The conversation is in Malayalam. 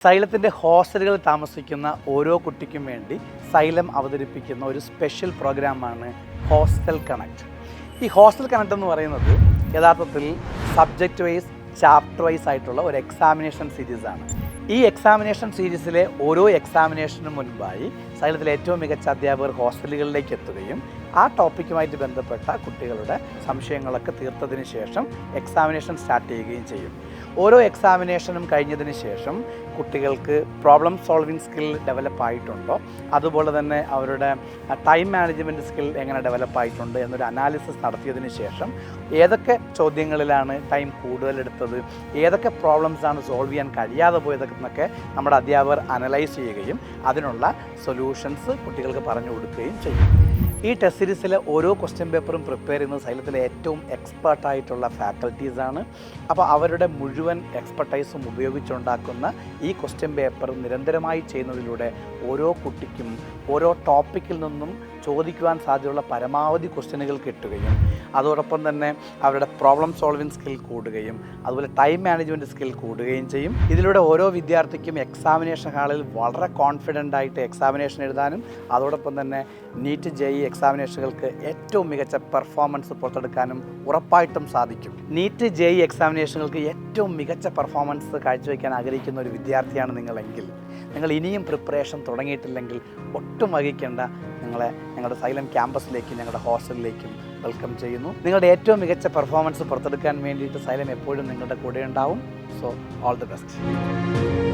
സൈലത്തിൻ്റെ ഹോസ്റ്റലുകളിൽ താമസിക്കുന്ന ഓരോ കുട്ടിക്കും വേണ്ടി സൈലം അവതരിപ്പിക്കുന്ന ഒരു സ്പെഷ്യൽ പ്രോഗ്രാമാണ് ഹോസ്റ്റൽ കണക്ട്. ഈ ഹോസ്റ്റൽ കണക്ട് എന്ന് പറയുന്നത് യഥാർത്ഥത്തിൽ സബ്ജക്റ്റ് വൈസ് ചാപ്റ്റർ വൈസ് ആയിട്ടുള്ള ഒരു എക്സാമിനേഷൻ സീരീസാണ്. ഈ എക്സാമിനേഷൻ സീരീസിലെ ഓരോ എക്സാമിനേഷനും മുൻപായി സൈലത്തിലെ ഏറ്റവും മികച്ച അധ്യാപകർ ഹോസ്റ്റലുകളിലേക്ക് എത്തുകയും ആ ടോപ്പിക്കുമായിട്ട് ബന്ധപ്പെട്ട കുട്ടികളുടെ സംശയങ്ങളൊക്കെ തീർത്തതിന് ശേഷം എക്സാമിനേഷൻ സ്റ്റാർട്ട് ചെയ്യുകയും ചെയ്യും. ഓരോ എക്സാമിനേഷനും കഴിഞ്ഞതിന് ശേഷം കുട്ടികൾക്ക് പ്രോബ്ലം സോൾവിങ് സ്കിൽ ഡെവലപ്പ് ആയിട്ടുണ്ടോ, അതുപോലെ തന്നെ അവരുടെ ടൈം മാനേജ്മെൻറ്റ് സ്കിൽ എങ്ങനെ ഡെവലപ്പ് ആയിട്ടുണ്ട് എന്നൊരു അനാലിസിസ് നടത്തിയതിന് ശേഷം ഏതൊക്കെ ചോദ്യങ്ങളിലാണ് ടൈം കൂടുതലെടുത്തത്, ഏതൊക്കെ പ്രോബ്ലംസാണ് സോൾവ് ചെയ്യാൻ കഴിയാതെ പോയതെന്നൊക്കെ നമ്മുടെ അധ്യാപകർ അനലൈസ് ചെയ്യുകയും അതിനുള്ള സൊല്യൂഷൻസ് കുട്ടികൾക്ക് പറഞ്ഞു കൊടുക്കുകയും ചെയ്യും. ഈ ടെസ്റ്റ് സീരീസിലെ ഓരോ ക്വസ്റ്റ്യൻ പേപ്പറും പ്രിപ്പയർ ചെയ്യുന്നത് സൈലത്തിലെ ഏറ്റവും എക്സ്പേർട്ടായിട്ടുള്ള ഫാക്കൽറ്റീസാണ്. അപ്പോൾ അവരുടെ മുഴുവൻ എക്സ്പെർട്ടൈസും ഉപയോഗിച്ചുണ്ടാക്കുന്ന ഈ ക്വസ്റ്റ്യൻ പേപ്പർ നിരന്തരമായി ചെയ്യുന്നതിലൂടെ ഓരോ കുട്ടിക്കും ഓരോ ടോപ്പിക്കിൽ നിന്നും ചോദിക്കുവാൻ സാധ്യതയുള്ള പരമാവധി ക്വസ്റ്റ്യനുകൾ കിട്ടുകയും അതോടൊപ്പം തന്നെ അവരുടെ പ്രോബ്ലം സോൾവിങ് സ്കിൽ കൂടുകയും അതുപോലെ ടൈം മാനേജ്മെൻറ്റ് സ്കിൽ കൂടുകയും ചെയ്യും. ഇതിലൂടെ ഓരോ വിദ്യാർത്ഥിക്കും എക്സാമിനേഷൻ ഹാളിൽ വളരെ കോൺഫിഡൻ്റ് ആയിട്ട് എക്സാമിനേഷൻ എഴുതാനും അതോടൊപ്പം തന്നെ നീറ്റ് JEE എക്സാമിനേഷനുകൾക്ക് ഏറ്റവും മികച്ച പെർഫോമൻസ് പുറത്തെടുക്കാനും ഉറപ്പായിട്ടും സാധിക്കും. നീറ്റ് JEE എക്സാമിനേഷനുകൾക്ക് ഏറ്റവും മികച്ച പെർഫോമൻസ് കാഴ്ചവെക്കാൻ ആഗ്രഹിക്കുന്ന ഒരു വിദ്യാർത്ഥിയാണ് നിങ്ങളെങ്കിൽ, നിങ്ങൾ ഇനിയും പ്രിപ്പറേഷൻ തുടങ്ങിയിട്ടില്ലെങ്കിൽ ഒട്ടും വൈകിക്കേണ്ട, നിങ്ങളെ ഞങ്ങളുടെ സൈലം ക്യാമ്പസിലേക്കും ഞങ്ങളുടെ ഹോസ്റ്റലിലേക്കും വെൽക്കം ചെയ്യുന്നു. നിങ്ങളുടെ ഏറ്റവും മികച്ച പെർഫോമൻസ് പുറത്തെടുക്കാൻ വേണ്ടിയിട്ട് സൈലം എപ്പോഴും നിങ്ങളുടെ കൂടെ ഉണ്ടാവും. So all the best.